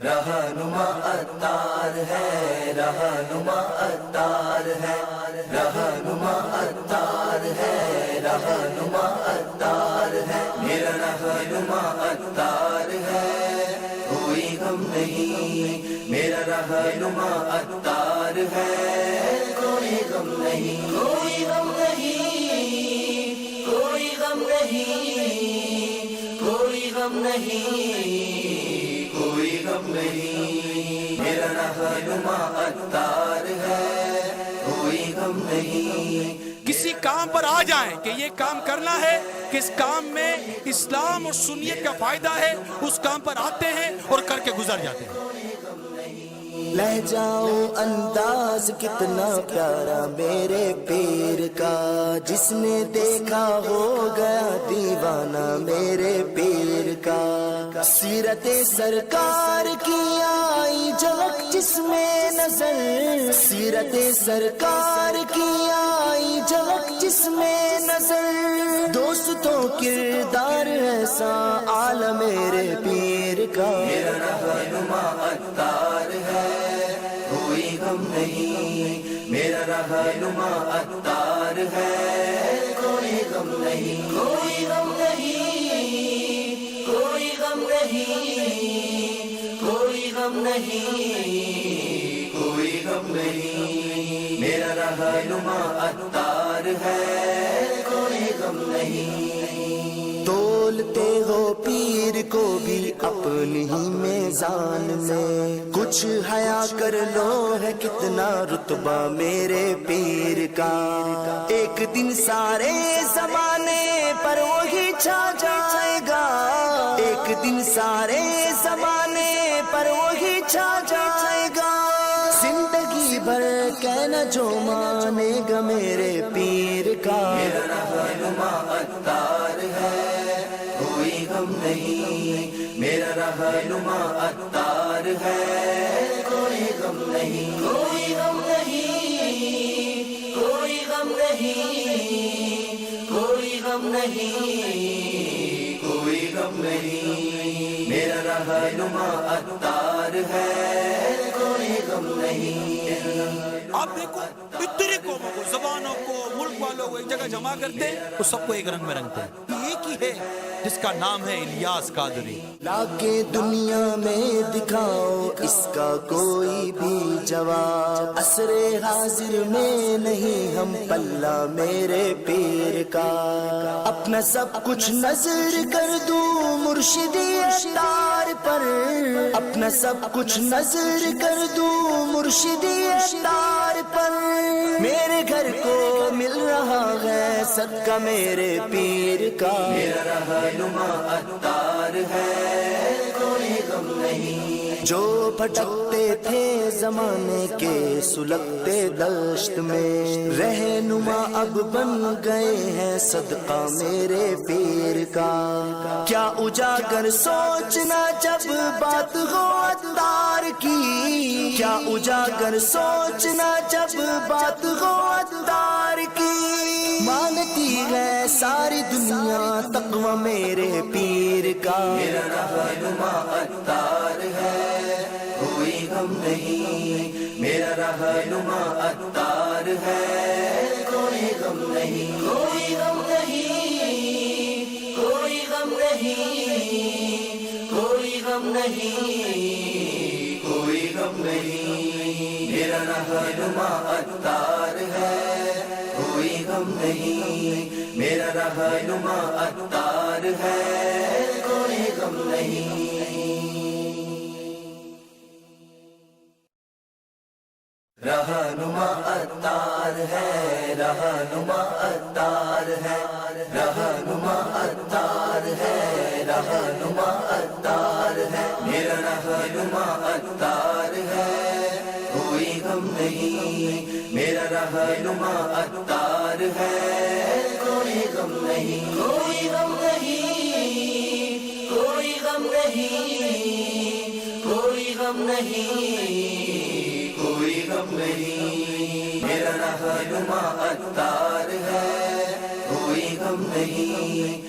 رہنما عطار ہے، رہنما عطار ہے، رہنما عطار ہے، رہنما عطار ہے، میرا رہنما عطار ہے، کوئی غم نہیں، میرا رہنما عطار ہے، کوئی غم نہیں، کوئی غم نہیں، کوئی غم نہیں، کوئی غم نہیں، کوئی غم نہیں، میرا رہنما عطار ہے، کوئی غم نہیں۔ کسی کام پر آ جائیں کہ یہ کام کرنا ہے، کس کام میں اسلام اور سنیت کا فائدہ ہے، اس کام پر آتے ہیں اور کر کے گزر جاتے ہیں۔ لہجہ و انداز کتنا پیارا میرے پیر کا، جس نے دیکھا ہو گیا دیوانہ میرے پیر کا۔ سیرت سرکار کی آئی جھلک جس میں نظر، سیرت سرکار کی آئی جھلک جس میں نظر، دوستوں کردار ایسا عالم میرے پیر کا۔ میرا رہنما عطار ہے، کوئی غم نہیں، میرا رہنما عطار ہے، کوئی غم نہیں، کوئی غم نہیں، کوئی غم نہیں، کوئی غم نہیں، کوئی غم نہیں، میرا رہنما عطار ہے، کوئی غم نہیں۔ تولتے ہو پیر کو بھی اپنی ہی میزان میں، کچھ حیا کر لو ہے کتنا رتبہ میرے پیر کا۔ ایک دن سارے زمانے پر وہی چھا جائے گا، ایک دن سارے زمانے پر وہی چھا جائے گا، زندگی بھر کہنا جو مانے گا میرے پیر کا۔ میرا رہنما عطار ہے، کوئی غم نہیں، میرا رہنما عطار ہے، کوئی غم نہیں، کوئی غم نہیں، کوئی غم نہیں، کوئی غم نہیں، کوئی غم نہیں، میرا رہنما عطار ہے، کوئی غم نہیں۔ آپ دیکھو اتنے قوموں کو، زبانوں کو، ملک والوں کو ایک جگہ جمع کرتے ہیں اور سب کو ایک رنگ میں رنگتے ہیں۔ ایک ہی ہے جس کا نام ہے الیاس قادری۔ لا کے دنیا میں دکھاؤ اس کا کوئی بھی جواب، عصر حاضر میں نہیں ہم پلہ میرے پیر کا۔ اپنا سب کچھ نظر کر دوں مرشدی عطار پر، اپنا سب کچھ نظر کر دوں مرشدی عطار پر، میرے گھر کو مل رہا ہے صدقہ میرے پیر کا۔ میرا رہنما عطار ہے، کوئی غم نہیں، جو بھٹکتے تھے زمانے کے سلگتے دشت میں، رہنما اب بن گئے ہیں صدقہ میرے پیر کا۔ کیا اجاگر سوچنا جب بات ہو عطار کی، کیا اجاگر سوچنا جب بات ہو عطار کی، مانتی ہے ساری دنیا تقوی میرے پیر کا۔ میرا رہنما عطار ہے، کوئی غم نہیں، میرا رہنما عطار ہے، کوئی غم نہیں، کوئی غم نہیں، کوئی غم نہیں، کوئی غم نہیں، کوئی غم نہیں، میرا رہنما عطار ہے، کوئی غم نہیں، میرا رہنما عطار ہے، کوئی غم نہیں۔ رہنما عطار ہے، رہنما عطار ہے، رہنما عطار ہے، رہنما عطار ہے، میرا رہنما عطار ہے، کوئی غم نہیں، میرا رہنما عطار ہے، کوئی غم نہیں، کوئی غم نہیں، کوئی غم نہیں، کوئی غم نہیں، کوئی غم نہیں، میرا رہنما عطار ہے، کوئی غم نہیں۔